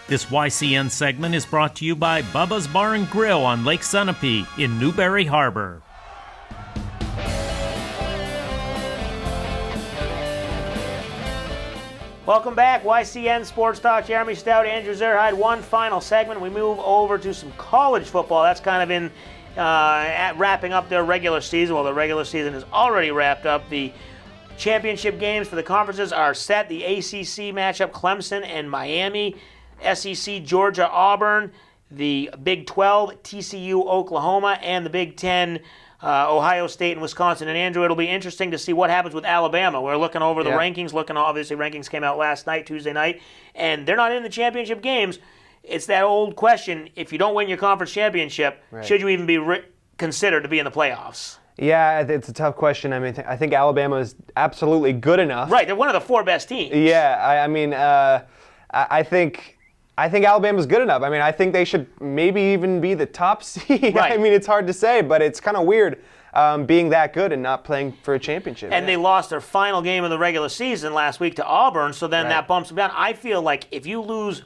This YCN segment is brought to you by Bubba's Bar and Grill on Lake Sunapee in Newberry Harbor. Welcome back, YCN Sports Talk. Jeremy Stout, Andrew Zerhide. One final segment. We move over to some college football. That's kind of in wrapping up their regular season. Well, the regular season is already wrapped up. The championship games for the conferences are set. The ACC matchup, Clemson and Miami. SEC, Georgia, Auburn. The Big 12, TCU, Oklahoma. And the Big 10, Ohio State and Wisconsin. And Andrew, it'll be interesting to see what happens with Alabama. We're looking over the rankings, obviously rankings came out last night, Tuesday night, and they're not in the championship games. It's that old question, if you don't win your conference championship, should you even be considered to be in the playoffs? Yeah, it's a tough question. I mean, I think Alabama is absolutely good enough. Right, they're one of the 4 best teams. Yeah, I think Alabama's good enough. I mean, I think they should maybe even be the top seed. Right. I mean, it's hard to say, but it's kind of weird being that good and not playing for a championship. And they lost their final game of the regular season last week to Auburn, so then that bumps them down. I feel like if you lose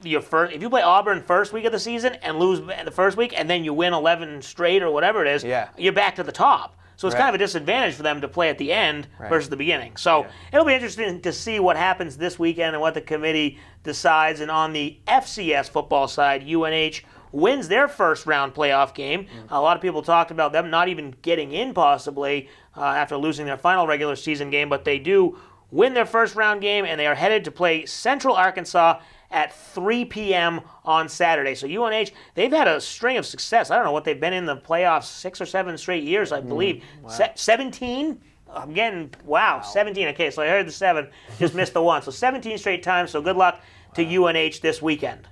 if you play Auburn first week of the season and lose the first week, and then you win 11 straight or whatever it is, you're back to the top. So it's kind of a disadvantage for them to play at the end versus the beginning. So it'll be interesting to see what happens this weekend and what the committee decides. And on the FCS football side, UNH wins their first round playoff game. A lot of people talked about them not even getting in possibly after losing their final regular season game, but they do win their first round game, and they are headed to play Central Arkansas at 3 p.m. on Saturday. So UNH, they've had a string of success. I don't know what they've been in the playoffs 6 or 7 straight years, I believe. 17? I'm getting, 17. Okay, so I heard the 7, just missed the 1. So 17 straight times, so good luck to UNH this weekend.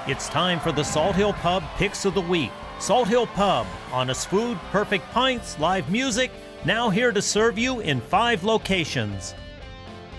It's time for the Salt Hill Pub Picks of the Week. Salt Hill Pub, honest food, perfect pints, live music, now here to serve you in 5 locations.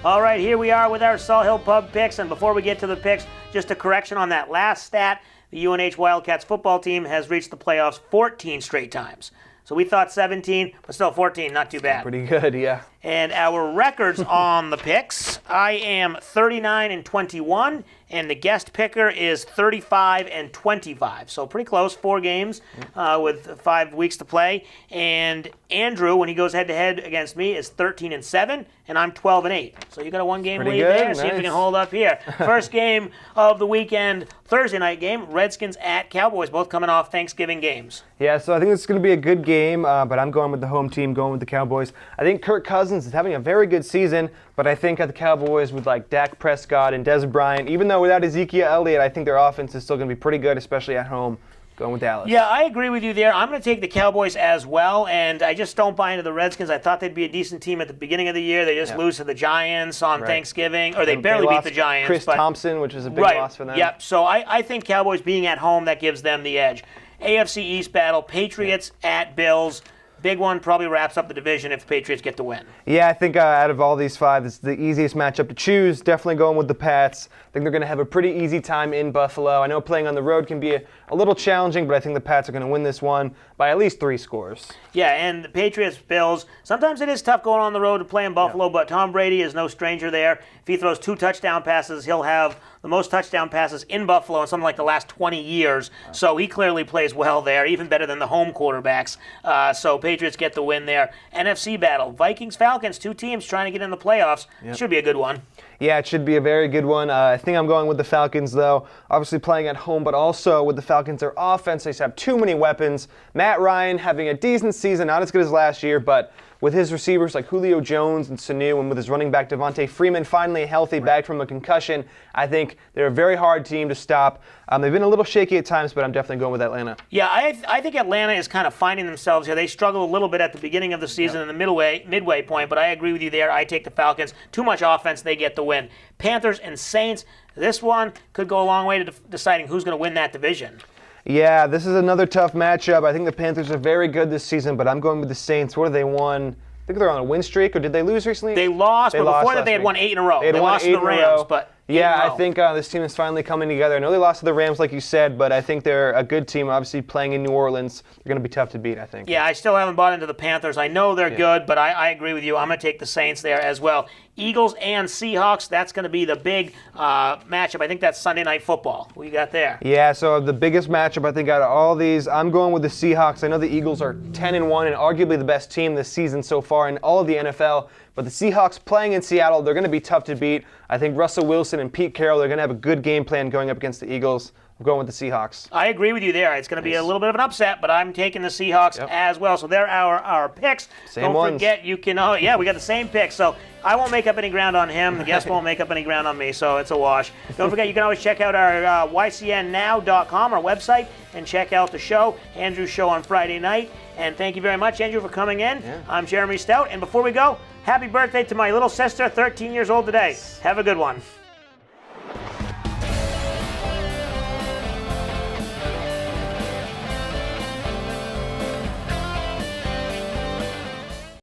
All right, here we are with our Salt Hill Pub picks, and before we get to the picks, just a correction on that last stat. The UNH Wildcats football team has reached the playoffs 14 straight times. So we thought 17, but still 14, not too bad. Pretty good, yeah. And our records on the picks, I am 39-21, and the guest picker is 35-25. So pretty close, 4 games with 5 weeks to play. And Andrew, when he goes head-to-head against me, is 13-7, and I'm 12-8. So you got a 1-game lead there. See if we can hold up here. First game of the weekend, Thursday night game, Redskins at Cowboys, both coming off Thanksgiving games. Yeah, so I think it's going to be a good game, but I'm going with the home team, going with the Cowboys. I think Kirk Cousins is having a very good season, but I think the Cowboys with like Dak Prescott and Des Bryant, even though without Ezekiel Elliott, I think their offense is still going to be pretty good, especially at home. Going with Dallas. Yeah, I agree with you there. I'm going to take the Cowboys as well, and I just don't buy into the Redskins. I thought they'd be a decent team at the beginning of the year. They just lose to the Giants on Thanksgiving, or they barely beat the Giants. Chris Thompson, which is a big loss for them. Yep, so I think Cowboys being at home, that gives them the edge. AFC East battle, Patriots at Bills. Big one, probably wraps up the division if the Patriots get the win. Yeah, I think out of all these 5, this is the easiest matchup to choose. Definitely going with the Pats. I think they're going to have a pretty easy time in Buffalo. I know playing on the road can be a little challenging, but I think the Pats are going to win this one by at least 3 scores. Yeah, and the Patriots, Bills, sometimes it is tough going on the road to play in Buffalo, but Tom Brady is no stranger there. If he throws 2 touchdown passes, he'll have the most touchdown passes in Buffalo in something like the last 20 years. So he clearly plays well there, even better than the home quarterbacks. So Patriots get the win there. NFC battle, Vikings-Falcons, 2 teams trying to get in the playoffs. Should be a good one. Yeah, it should be a very good one. I think I'm going with the Falcons, though. Obviously playing at home, but also with the Falcons, their offense, they just have too many weapons. Matt Ryan having a decent season, not as good as last year, but with his receivers like Julio Jones and Sanu, and with his running back Devontae Freeman finally healthy, back from a concussion, I think they're a very hard team to stop. They've been a little shaky at times, but I'm definitely going with Atlanta. Yeah, I think Atlanta is kind of finding themselves here. They struggled a little bit at the beginning of the season in the midway point, but I agree with you there. I take the Falcons. Too much offense, they get the win. Panthers and Saints, this one could go a long way to deciding who's going to win that division. Yeah, this is another tough matchup. I think the Panthers are very good this season, but I'm going with the Saints. What have they won? I think they're on a win streak, or did they lose recently? They lost, but before that they had won 8 in a row. They lost to the Rams, but Yeah, in a I think this team is finally coming together. I know they lost to the Rams, like you said, but I think they're a good team. Obviously, playing in New Orleans, they're going to be tough to beat, I think. Yeah, I still haven't bought into the Panthers. I know they're good, but I agree with you. I'm going to take the Saints there as well. Eagles and Seahawks, that's going to be the big matchup. I think that's Sunday Night Football. What you got there? Yeah, so the biggest matchup, I think, out of all these, I'm going with the Seahawks. I know the Eagles are 10-1 and arguably the best team this season so far in all of the NFL. But the Seahawks playing in Seattle, they're going to be tough to beat. I think Russell Wilson and Pete Carroll, they're going to have a good game plan going up against the Eagles. I'm going with the Seahawks. I agree with you there. It's going to be a little bit of an upset, but I'm taking the Seahawks as well. So they're our picks. Same Don't forget, you can. Oh, yeah, we got the same picks. So I won't make up any ground on him. The guest won't make up any ground on me. So it's a wash. Don't forget, you can always check out our YCNnow.com, our website, and check out the show, Andrew's show on Friday night. And thank you very much, Andrew, for coming in. Yeah. I'm Jeremy Stout. And before we go, happy birthday to my little sister, 13 years old today. Have a good one.